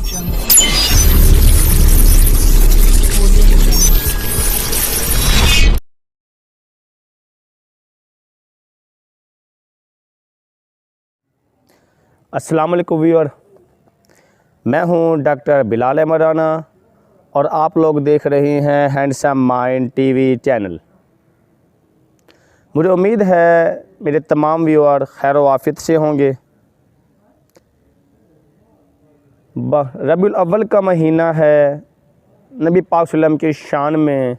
अस्सलाम वालेकुम व्यूअर, मैं हूं डॉक्टर बिलाल अहमद राना और आप लोग देख रहे हैं हैंडसम माइंड टीवी चैनल। मुझे उम्मीद है मेरे तमाम व्यूअर खैर व आफियत से होंगे। रबीउल अव्वल का महीना है। नबी पाक सल्लल्लाहु अलैहि वसल्लम के शान में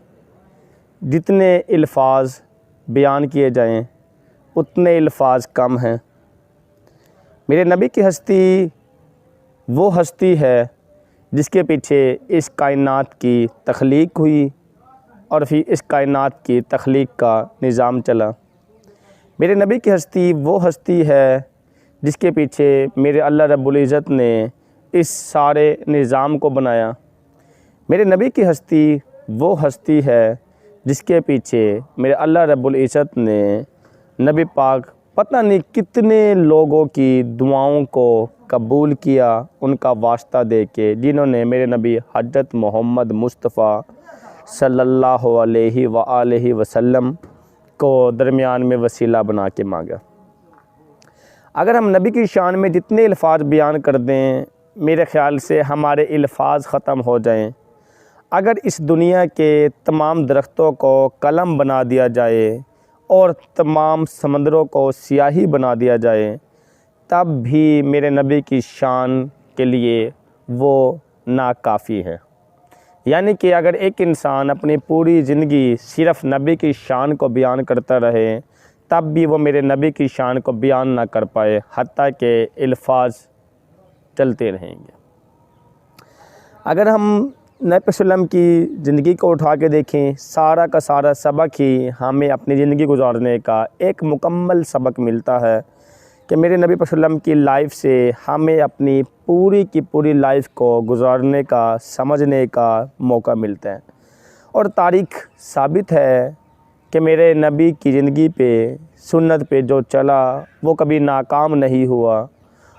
जितने अल्फाज बयान किए जाएं उतने अल्फाज कम हैं। मेरे नबी की हस्ती वो हस्ती है जिसके पीछे इस कायनात की तख्लीक हुई और फिर इस कायनात की तख्लीक का निज़ाम चला। मेरे नबी की हस्ती वो हस्ती है जिसके पीछे मेरे अल्लाह रब्बुल इज़्ज़त ने इस सारे निज़ाम को बनाया। मेरे नबी की हस्ती वो हस्ती है जिसके पीछे मेरे अल्लाह रब्बुल इज़्ज़त ने नबी पाक पता नहीं कितने लोगों की दुआओं को कबूल किया, उनका वास्ता दे के, जिन्होंने मेरे नबी हज़रत मोहम्मद मुस्तफ़ा सल्लल्लाहु अलैहि वसल्लम को दरमियान में वसीला बना के मांगा। अगर हम नबी की शान में जितने अल्फाज बयान कर दें, मेरे ख़्याल से हमारे अल्फाज ख़त्म हो जाएं। अगर इस दुनिया के तमाम दरख्तों को कलम बना दिया जाए और तमाम समंदरों को स्याही बना दिया जाए, तब भी मेरे नबी की शान के लिए वो नाकाफ़ी है। यानी कि अगर एक इंसान अपनी पूरी ज़िंदगी सिर्फ़ नबी की शान को बयान करता रहे, तब भी वो मेरे नबी की शान को बयान ना कर पाए, हत्ता के अल्फाज चलते रहेंगे। अगर हम नबी सल्लम की ज़िंदगी को उठा के देखें, सारा का सारा सबक ही हमें अपनी ज़िंदगी गुजारने का एक मुकम्मल सबक मिलता है कि मेरे नबी सल्लम की लाइफ से हमें अपनी पूरी की पूरी लाइफ को गुजारने का, समझने का मौका मिलता है। और तारीख़ साबित है कि मेरे नबी की ज़िंदगी पे, सुन्नत पे जो चला वो कभी नाकाम नहीं हुआ,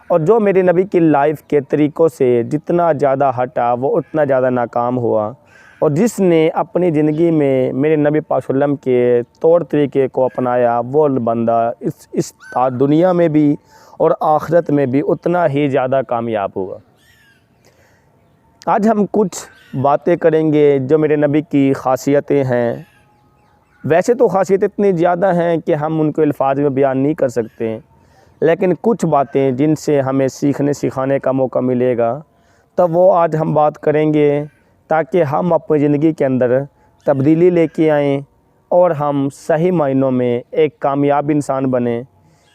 और जो मेरे नबी की लाइफ के तरीक़ों से जितना ज़्यादा हटा वो उतना ज़्यादा नाकाम हुआ। और जिसने अपनी ज़िंदगी में मेरे नबी पाक सल्लम के तौर तरीक़े को अपनाया, वो बंदा इस दुनिया में भी और आखिरत में भी उतना ही ज़्यादा कामयाब हुआ। आज हम कुछ बातें करेंगे जो मेरे नबी की ख़ासियतें हैं। वैसे तो ख़ासियतें इतनी ज़्यादा हैं कि हम उनको अल्फाज में बयान नहीं कर सकते, लेकिन कुछ बातें जिनसे हमें सीखने सिखाने का मौका मिलेगा, तो वो आज हम बात करेंगे ताकि हम अपनी ज़िंदगी के अंदर तब्दीली लेके आएँ और हम सही मायनों में एक कामयाब इंसान बने।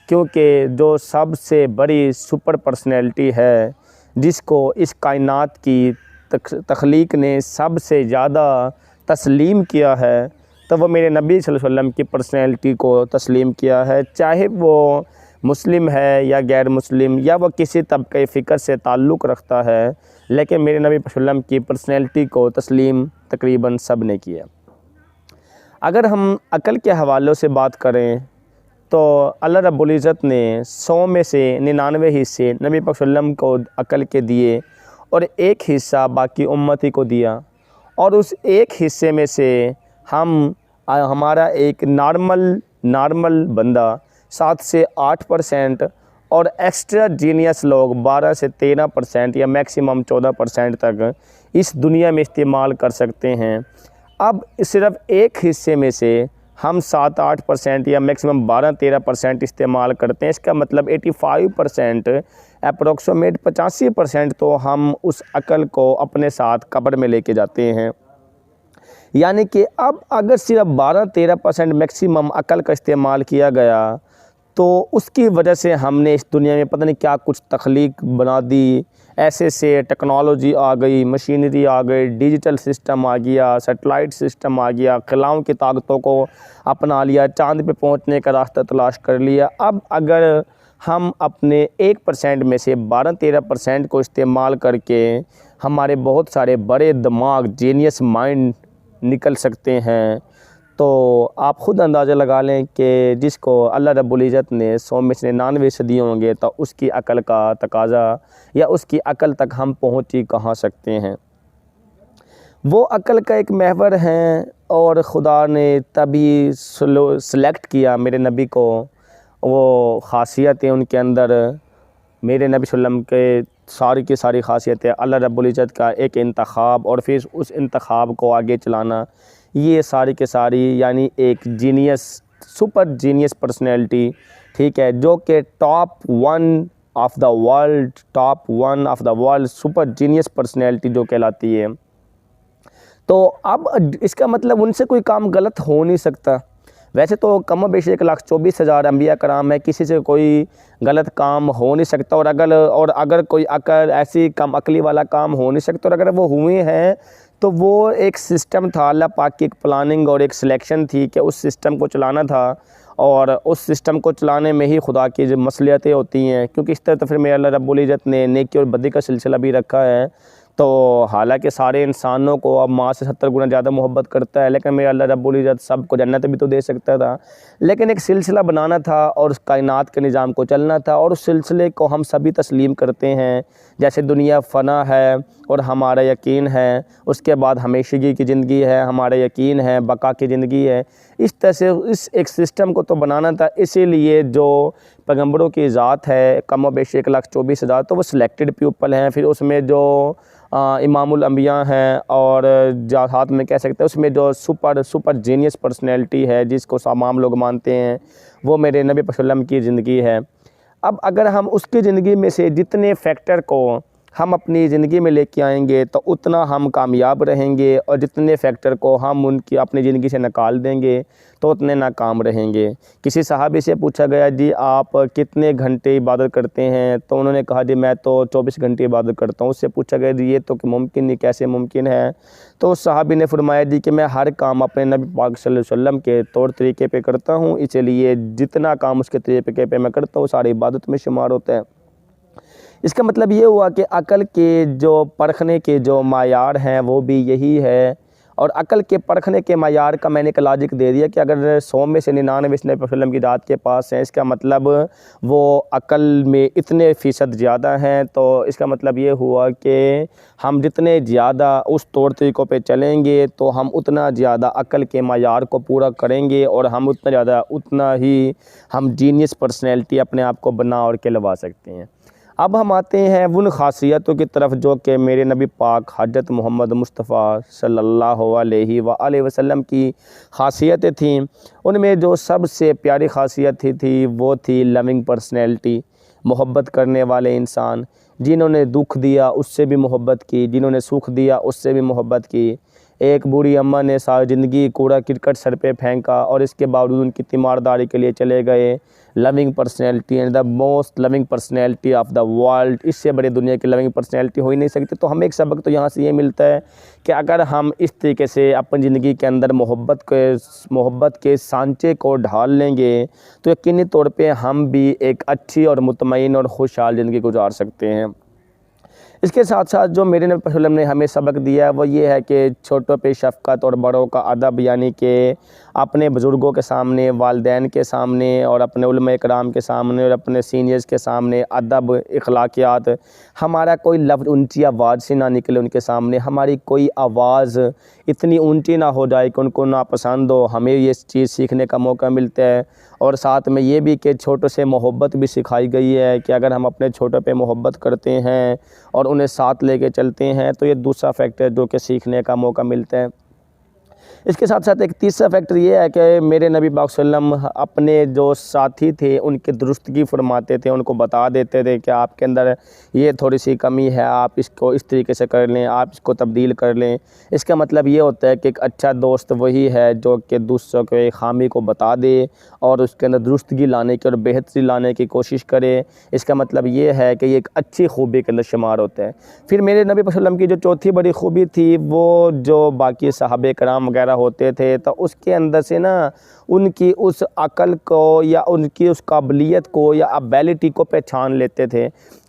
क्योंकि जो सबसे बड़ी सुपर पर्सनैलिटी है, जिसको इस कायनात की तख्लीक ने सबसे ज़्यादा तस्लीम किया है, तो वो मेरे नबी सल्लल्लाहु अलैहि वसल्लम की पर्सनैलिटी को तस्लीम किया है। चाहे वो मुस्लिम है या गैर मुस्लिम, या वो किसी तबके फ़िक्र से ताल्लुक़ रखता है, लेकिन मेरे नबी सल्लल्लाहु अलैहि वसल्लम की पर्सनैलिटी को तस्लीम तकरीबन सब ने किया। अगर हम अक़ल के हवालों से बात करें तो अल्लाह रब्बुल इज़्ज़त ने 100 में से 99 हिस्से नबी पाक सल्लल्लाहु अलैहि वसल्लम को अक़ल के दिए और एक हिस्सा बाकी उम्मती को दिया। और उस एक हिस्से में से हमारा एक नॉर्मल बंदा 7 से 8% और एक्स्ट्रा जीनियस लोग 12 से 13% या मैक्सिमम 14% तक इस दुनिया में इस्तेमाल कर सकते हैं। अब सिर्फ़ एक हिस्से में से हम 7-8% या मैक्सिमम 12-13% इस्तेमाल करते हैं। इसका मतलब 85% अप्रोक्सीमेट 85% तो हम उस अक़ल को अपने साथ कब्र में लेके जाते हैं। यानी कि अब अगर सिर्फ 12-13% मैक्सिमम अक़ल का इस्तेमाल किया गया, तो उसकी वजह से हमने इस दुनिया में पता नहीं क्या कुछ तख्लीक बना दी। ऐसे से टेक्नोलॉजी आ गई, मशीनरी आ गई, डिजिटल सिस्टम आ गया, सैटेलाइट सिस्टम आ गया, खिलाओं की ताकतों को अपना लिया, चाँद पे पहुंचने का रास्ता तलाश कर लिया। अब अगर हम अपने 1% में से 12-13% को इस्तेमाल करके हमारे बहुत सारे बड़े दिमाग, जीनियस माइंड निकल सकते हैं, तो आप ख़ुद अंदाज़ा लगा लें कि जिसको अल्लाह रब्बुल इज़्ज़त ने 100 में से 99 दिए होंगे तो उसकी अक़ल का तकाज़ा या उसकी अक़ल तक हम पहुँच ही कहाँ सकते हैं। वो अक़ल का एक महवर हैं और ख़ुदा ने तभी सेलेक्ट किया मेरे नबी को, वो ख़ासियतें उनके अंदर, मेरे नबी सल्लल्लाहु अलैहि वसल्लम के सारी की सारी ख़ासियतें, अल्लाह रब्बुल इज़्ज़त का एक इंतखाब और फिर उस इंतखाब को आगे चलाना, ये सारी के सारी यानी एक जीनियस, सुपर जीनियस पर्सनैलिटी, ठीक है, जो कि top one of the world super genius personality जो कहलाती है। तो अब इसका मतलब उनसे कोई काम गलत हो नहीं सकता। वैसे तो कम बेश 1,24,000 अम्बिया कराम है, किसी से कोई गलत काम हो नहीं सकता। और अगर कोई ऐसी कम अकली वाला काम हो नहीं सकता, और अगर वो हुए हैं तो वो एक सिस्टम था, अल्लाह पाक की एक प्लानिंग और एक सिलेक्शन थी कि उस सिस्टम को चलाना था, और उस सिस्टम को चलाने में ही खुदा की जो मसलियतें होती हैं, क्योंकि इस तरह तो फिर मेरे अल्लाह रब्बुल इज़्ज़त ने नेकी और बदी का सिलसिला भी रखा है। तो हालांकि सारे इंसानों को अब माँ से 70 गुना ज़्यादा मोहब्बत करता है, लेकिन मेरा अल्लाह रब्बुल इज़्ज़त सबको जन्नत भी तो दे सकता था, लेकिन एक सिलसिला बनाना था और उस कायनात के निज़ाम को चलना था, और उस सिलसिले को हम सभी तस्लीम करते हैं। जैसे दुनिया फ़ना है और हमारा यकीन है, उसके बाद हमेशगी की ज़िंदगी है, हमारा यकीन है बका की ज़िंदगी है। इस तरह से इस एक सिस्टम को तो बनाना था, इसीलिए जो पैगंबरों की ज़ात है कम व बेश 1,24,000, तो वो सिलेक्टेड पीपल हैं। फिर उसमें जो इमामुल अंबिया हैं, और साथ में कह सकते हैं उसमें जो सुपर जीनियस पर्सनैलिटी है जिसको तमाम लोग मानते हैं, वो मेरे नबी सल्लल्लाहु अलैहि वसल्लम की ज़िंदगी है। अब अगर हम उसकी ज़िंदगी में से जितने फैक्टर को हम अपनी ज़िंदगी में लेके आएंगे तो उतना हम कामयाब रहेंगे, और जितने फैक्टर को हम उनकी अपनी ज़िंदगी से निकाल देंगे तो उतने नाकाम रहेंगे। किसी सहाबी से पूछा गया, जी आप कितने घंटे इबादत करते हैं? तो उन्होंने कहा, जी मैं तो 24 घंटे इबादत करता हूँ। उससे पूछा गया, जी ये तो मुमकिन नहीं, कैसे मुमकिन है? तो उस सहाबी ने फरमाया, जी कि मैं हर काम अपने नबी पाक सल्लल्लाहु अलैहि वसल्लम के तौर तरीके पे करता हूँ, इसलिए जितना काम उसके तरीके पे मैं करता हूँ सारी इबादत में शुमार होता है। इसका मतलब ये हुआ कि अक़ल के जो परखने के जो मायार हैं वो भी यही है, और अक़ल के परखने के मायार का मैंने एक लॉजिक दे दिया कि अगर 100 में से 99 नबी वसल्लम की ज़ात के पास हैं, इसका मतलब वो अक़ल में इतने फ़ीसद ज़्यादा हैं। तो इसका मतलब ये हुआ कि हम जितने ज़्यादा उस तौर तरीक़ों पे चलेंगे तो हम उतना ज़्यादा अक़ल के मायार को पूरा करेंगे, और हम उतना ही हम जीनियस पर्सनैलिटी अपने आप को बना और कहलवा सकते हैं। अब हम आते हैं उन ख़ासियतों की तरफ जो कि मेरे नबी पाक हज़रत मोहम्मद मुस्तफ़ा सल्लल्लाहु अलैहि वसल्लम की ख़ासियतें थीं। उनमें जो सबसे प्यारी ख़ासियत थी वो थी लविंग पर्सनैलिटी, मोहब्बत करने वाले इंसान, जिन्होंने दुख दिया उससे भी मोहब्बत की, जिन्होंने सुख दिया उससे भी मोहब्बत की। एक बूढ़ी अम्मा ने सारी ज़िंदगी कूड़ा करकट सर पे फेंका और इसके बावजूद उनकी तीमारदारी के लिए चले गए। Loving personality and the most loving personality of the world, इससे बड़ी दुनिया की लविंग पर्सनैलिटी हो ही नहीं सकती। तो हमें एक सबक तो यहाँ से ये मिलता है कि अगर हम इस तरीके से अपनी ज़िंदगी के अंदर मोहब्बत के सांचे को ढाल लेंगे तो यकीनी तौर पे हम भी एक अच्छी और मुतमईन और खुशहाल ज़िंदगी गुजार सकते हैं। इसके साथ साथ जो मेरे नबी वसल्लम ने हमें सबक दिया है वो ये है कि छोटों पे शफ़क़त और बड़ों का अदब, यानी कि अपने बुज़ुर्गों के सामने, वालिदैन के सामने और अपने उलमा इकराम के सामने और अपने सीनियर्स के सामने अदब, इखलाकियात, हमारा कोई लफ्ज़ ऊंची आवाज़ से ना निकले उनके सामने, हमारी कोई आवाज़ इतनी ऊंची ना हो जाए कि उनको नापसंद हो, हमें ये चीज़ सीखने का मौका मिलता है। और साथ में ये भी कि छोटों से मोहब्बत भी सिखाई गई है कि अगर हम अपने छोटों पे मोहब्बत करते हैं और उन्हें साथ लेके चलते हैं तो ये दूसरा फैक्टर जो कि सीखने का मौका मिलता है। इसके साथ साथ एक तीसरा फैक्टर ये है कि मेरे नबी पाक सल्लम अपने जो साथी थे उनकी दुरुस्तगी फरमाते थे, उनको बता देते थे कि आपके अंदर ये थोड़ी सी कमी है, आप इसको इस तरीके से कर लें, आप इसको तब्दील कर लें। इसका मतलब ये होता है कि एक अच्छा दोस्त वही है जो कि दूसरों के खामी को बता दे और उसके अंदर दुरुस्तगी लाने की और बेहतरी लाने की कोशिश करे। इसका मतलब ये है कि ये एक अच्छी खूबी के अंदर शुमार होता है। फिर मेरे नबी पाक सल्लम की जो चौथी बड़ी खूबी थी वो जो बाकी सहाबे कराम वगैरह होते थे तो उसके अंदर से ना उनकी उस अकल को या उनकी उस काबिलियत को या एबिलिटी को पहचान लेते थे।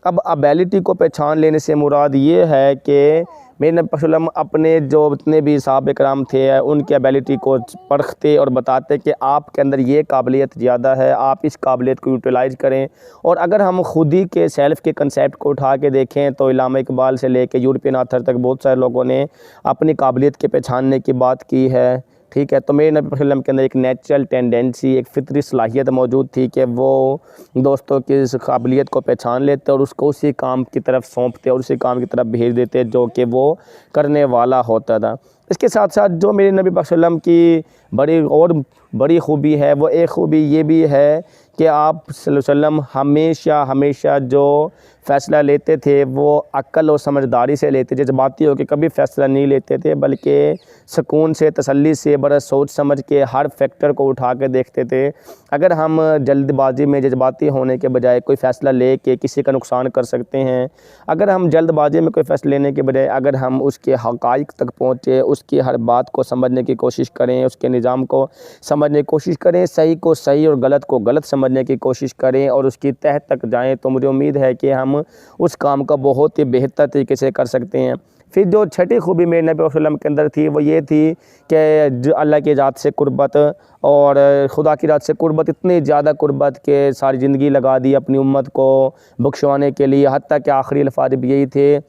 अब एबिलिटी को पहचान लेने से मुराद ये है कि मेरे नबी वसल्लम अपने जो जितने भी सहाबा कराम थे उनके एबिलिटी को परखते और बताते कि आपके अंदर ये काबिलियत ज़्यादा है, आप इस काबिलियत को यूटिलाइज़ करें। और अगर हम खुद ही के सेल्फ़ के कंसेप्ट को उठा के देखें तो इल्लामा इकबाल से लेके यूरोपियन ऑथर तक बहुत सारे लोगों ने अपनी काबिलियत के पहचानने की बात की है, ठीक है। तो मेरे नबी वसल्लम के अंदर एक नेचुरल टेंडेंसी, एक फितरी सलाहियत मौजूद थी कि वो दोस्तों की इस काबिलियत को पहचान लेते और उसको उसी काम की तरफ सौंपते और उसी काम की तरफ भेज देते जो कि वो करने वाला होता था। इसके साथ साथ जो मेरे नबी वसल्लम की बड़ी खूबी है, वो एक खूबी ये भी है कि आप सल्लल्लाहु अलैहि वसल्लम हमेशा जो फ़ैसला लेते थे वो अक्ल और समझदारी से लेते, जज्बाती होकर कभी फ़ैसला नहीं लेते थे, बल्कि सुकून से, तसल्ली से, बड़ा सोच समझ के हर फैक्टर को उठा के देखते थे। अगर हम जल्दबाजी में जज्बाती होने के बजाय कोई फ़ैसला ले के किसी का नुकसान कर सकते हैं, अगर हम जल्दबाजी में कोई फ़ैसला लेने के बजाय अगर हम उसके हक़ाइक़ तक पहुँचे, उसकी हर बात को समझने की कोशिश करें, उसके निज़ाम को समझने की कोशिश करें, सही को सही और गलत को गलत समझने की कोशिश करें और उसकी तह तक जाएँ, तो मुझे उम्मीद है कि हम उस काम को बहुत ही बेहतर तरीके से कर सकते हैं। फिर जो छठी खूबी मेरे नबी वसल्लम के अंदर थी वो ये थी कि अल्लाह की ज़ात से कुर्बत और खुदा की ज़ात से कुर्बत, इतनी ज़्यादा कुर्बत के सारी ज़िंदगी लगा दी अपनी उम्मत को बख्शवाने के लिए, हत्ता कि आखिरी अल्फाज़ भी यही थे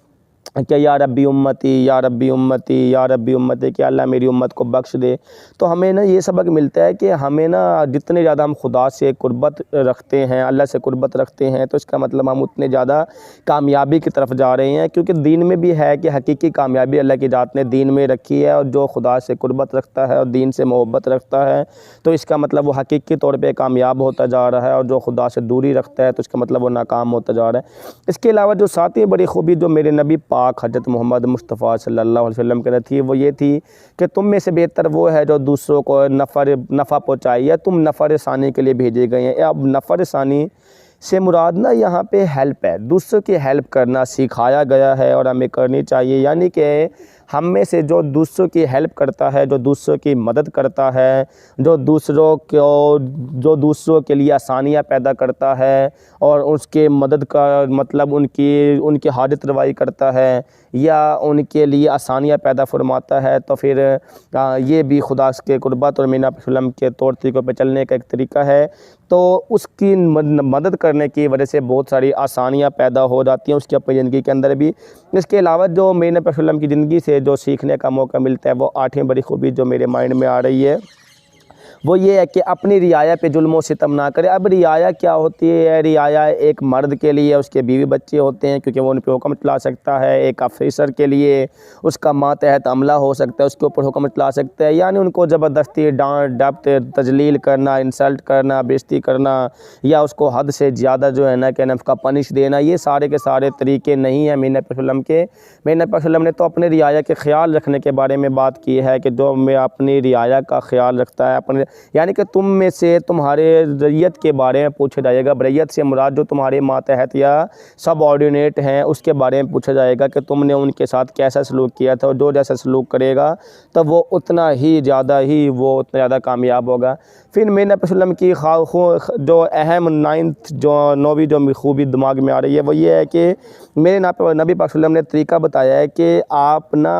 कि या रब्बी उम्मती, या रब्बी उम्मती, या रब्बी उम्मती, कि अल्लाह मेरी उम्मत को बख्श दे। तो हमें ना ये सबक मिलता है कि हमें ना जितने ज़्यादा हम खुदा से कुर्बत रखते हैं, अल्लाह से कुर्बत रखते हैं, तो इसका मतलब हम उतने ज़्यादा कामयाबी की तरफ जा रहे हैं। क्योंकि दीन में भी है कि हकीकी कामयाबी अल्लाह की ज़ात ने दीन में रखी है, और जो खुदा से कुर्बत रखता है और दीन से मोहब्बत रखता है तो इसका मतलब वो हकीकी तौर पर कामयाब होता जा रहा है, और जो खुदा से दूरी रखता है तो इसका मतलब वो नाकाम होता जा रहा है। इसके अलावा जो सातवीं बड़ी खूबी जो मेरे नबी पाक हज़रत मोहम्मद मुस्तफ़ा सल्लल्लाहु अलैहि वसल्लम के अंदर थी वो ये थी कि तुम में से बेहतर वो है जो दूसरों को नफ़ा पहुँचाए, या तुम नफ़र सानी के लिए भेजे गए हैं। अब नफ़र सानी से मुराद ना यहाँ पे हेल्प है, दूसरों की हेल्प करना सिखाया गया है और हमें करनी चाहिए। यानी कि हम में से जो दूसरों की हेल्प करता है, जो दूसरों की मदद करता है, जो दूसरों के लिए आसानियाँ पैदा करता है और उसके मदद का मतलब उनकी हाजत रवाई करता है या उनके लिए आसानियाँ पैदा फरमाता है, तो फिर ये भी खुदा के कुर्बत और मीना वसल्लम के तौर तरीक़ों पर चलने का एक तरीका है। तो उसकी मदद करने की वजह से बहुत सारी आसानियाँ पैदा हो जाती हैं उसकी अपनी ज़िंदगी के अंदर भी। इसके अलावा जो मीना वसल्लम की ज़िंदगी से जो सीखने का मौका मिलता है, वो आठवीं बड़ी खूबी जो मेरे माइंड में आ रही है वो ये है कि अपनी रियाया पे जुल्म और सितम ना करे। अब रियाया क्या होती है? रियाया एक मर्द के लिए उसके बीवी बच्चे होते हैं क्योंकि वो उन पर हुक्म चला सकता है। एक ऑफिसर के लिए उसका मातहत अमला हो सकता है, उसके ऊपर हुक्म चला सकता है। यानी उनको ज़बरदस्ती डांट डपट तजलील करना, इंसल्ट करना, बेइज्जती करना या उसको हद से ज़्यादा जो है ना कि उसका पनिश देना, ये सारे के सारे तरीके नहीं हैं मीना वसल्लम के। मीना वसल्लम ने तो अपने रियाया के ख़्याल रखने के बारे में बात की है कि जो मैं अपनी रियाया का ख़्याल रखता है अपने, यानी कि तुम में से तुम्हारे रैयत के बारे में पूछा जाएगा। रैयत से मुराद जो तुम्हारे मातहत या सबऑर्डिनेट हैं उसके बारे में पूछा जाएगा कि तुमने उनके साथ कैसा सलूक किया था, और जो जैसा सलूक करेगा तो वो उतना ज़्यादा कामयाब होगा। फिर मीना वसल्लम की जो अहम नौवीं जो खूबी दिमाग में आ रही है वो ये है कि मेरे नबी पाक वसल्लम ने तरीका बताया है कि आप ना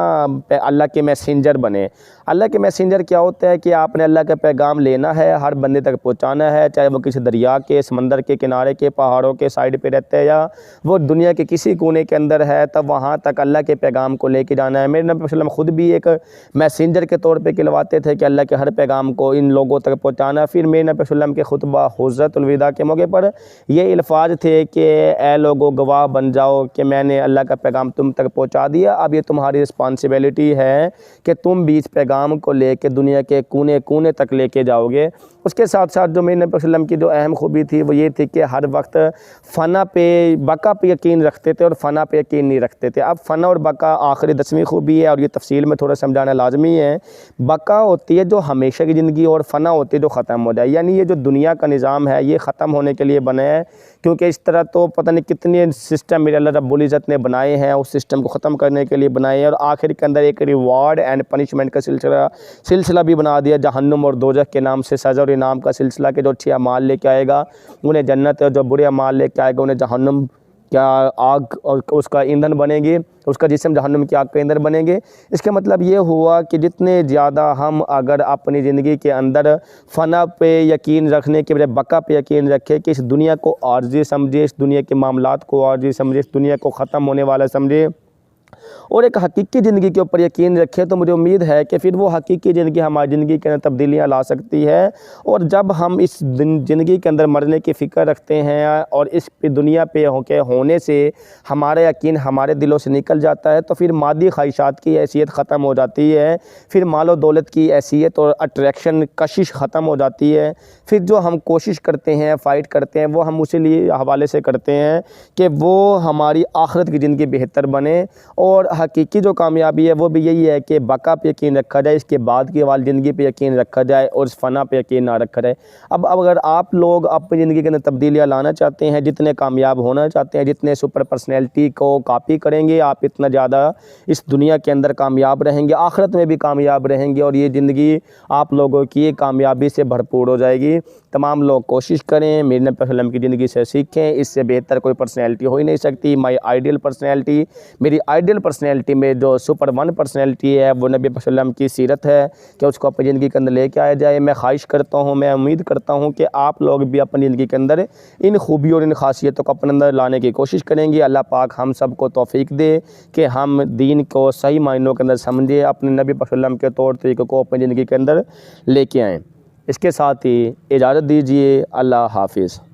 अल्लाह के मैसेंजर बने। अल्लाह के मैसेंजर क्या होता है कि आपने अल्लाह का पैगाम लेना है, हर बंदे तक पहुंचाना है, चाहे वो किसी दरिया के, समंदर के किनारे के, पहाड़ों के साइड पे रहते हैं या वो दुनिया के किसी कोने के अंदर है, तब वहाँ तक अल्लाह के पैगाम को लेके जाना है। मेरे नबी वसल्लम ख़ुद भी एक मैसेंजर के तौर पे कहलवाते थे कि अल्लाह के हर पैगाम को इन लोगों तक पहुँचाना। फिर मेरे नबी वसल्लम के खुतबा हुज्जतुल विदा के मौके पर ये अल्फाज थे कि ए लोगों गवाह बन जाओ कि मैंने अल्लाह का पैगाम तुम तक पहुँचा दिया, अब ये तुम्हारी रिस्पॉन्सिबिलिटी है कि तुम भी इस पैगाम को लेके दुनिया के कोने कोने तक लेके जाओगे। उसके साथ साथ जो मेरे नबी वसल्लम की जो अहम खूबी थी वो ये थी कि हर वक्त फ़ना पे बका पे यकीन रखते थे और फ़ना पे यकीन नहीं रखते थे। अब फ़ना और बका आखिरी 10वीं खूबी है और ये तफसील में थोड़ा समझाना लाजमी है। बका होती है जो हमेशा की ज़िंदगी और फ़ना होती है जो ख़त्म हो जाए। यानी ये जो दुनिया का निज़ाम है ये ख़त्म होने के लिए बना है, क्योंकि इस तरह तो पता नहीं कितने सिस्टम मेरे अल्लाह रब्बुल इज़्ज़त ने बनाए हैं, उस सिस्टम को ख़त्म करने के लिए बनाए हैं। और आखिर के अंदर एक रिवार्ड एंड पनिशमेंट का सिलसिला भी बना दिया, जहन्नुम और दोज़ख के नाम से सज़ा और इनाम का सिलसिला, के जो अच्छे अमाल लेके आएगा उन्हें जन्नत, और जो बुरे अमाल लेके आएगा उन्हें जहन्नुम क्या आग और उसका ईंधन बनेगी। तो उसका जिस्म जहन्नुम की आग के अंदर बनेंगे। इसका मतलब ये हुआ कि जितने ज़्यादा हम अगर अपनी ज़िंदगी के अंदर फ़ना पे यकीन रखने के बजाय बका पे यकीन रखें कि इस दुनिया को आर्जी समझे, इस दुनिया के मामलात को आर्जी समझे, इस दुनिया को ख़त्म होने वाला समझे और एक हकीकी ज़िंदगी के ऊपर यकीन रखें, तो मुझे उम्मीद है कि फिर वो हकीकी ज़िंदगी हमारी ज़िंदगी के अंदर तब्दीलियाँ ला सकती है। और जब हम इस ज़िंदगी के अंदर मरने की फ़िक्र रखते हैं और इस दुनिया पे होने से हमारा यकीन हमारे दिलों से निकल जाता है, तो फिर मादी ख्वाहिशात की हैसियत ख़त्म हो जाती है, फिर मालो दौलत की हैसियत और अट्रैक्शन कशिश ख़त्म हो जाती है। फिर जो हम कोशिश करते हैं, फ़ाइट करते हैं, वो हम उसी लिए हवाले से करते हैं कि वो हमारी आखिरत की ज़िंदगी बेहतर बने। और हकीकी जो कामयाबी है वो भी यही है कि बका पे यकीन रखा जाए, इसके बाद की वाली ज़िंदगी पे यकीन रखा जाए और इस फ़ना पे यकीन ना रखा जाए। अब अगर आप लोग अपनी ज़िंदगी के अंदर तब्दीलियाँ लाना चाहते हैं, जितने कामयाब होना चाहते हैं, जितने सुपर पर्सनैलिटी को कॉपी करेंगे आप, इतना ज़्यादा इस दुनिया के अंदर कामयाब रहेंगे, आखिरत में भी कामयाब रहेंगे और ये ज़िंदगी आप लोगों की कामयाबी से भरपूर हो जाएगी। तमाम लोग कोशिश करें, मेरे नबी वसल्लम की ज़िंदगी से सीखें, इससे बेहतर कोई पर्सनैलिटी हो ही नहीं सकती। माई आइडियल पर्सनैलिटी, मेरी आइडियल पर्सनैलिटी में जो सुपर वन पर्सनैलिटी है वो नबी वसल्लम की सीरत है कि उसको अपनी ज़िंदगी के अंदर लेके आया जाए। मैं ख्वाहिश करता हूँ, मैं उम्मीद करता हूँ कि आप लोग भी अपनी ज़िंदगी के अंदर इन खूबियों और इन खासियतों को अपने अंदर लाने की कोशिश करेंगे। अल्लाह पाक हम सब को तौफीक दे कि हम दीन को सही मायनों के अंदर समझे, अपने नबी वसल्लम के तौर तरीक़ों को अपनी ज़िंदगी के अंदर लेके आएँ। इसके साथ ही इजाज़त दीजिए। अल्लाह हाफ़िज़।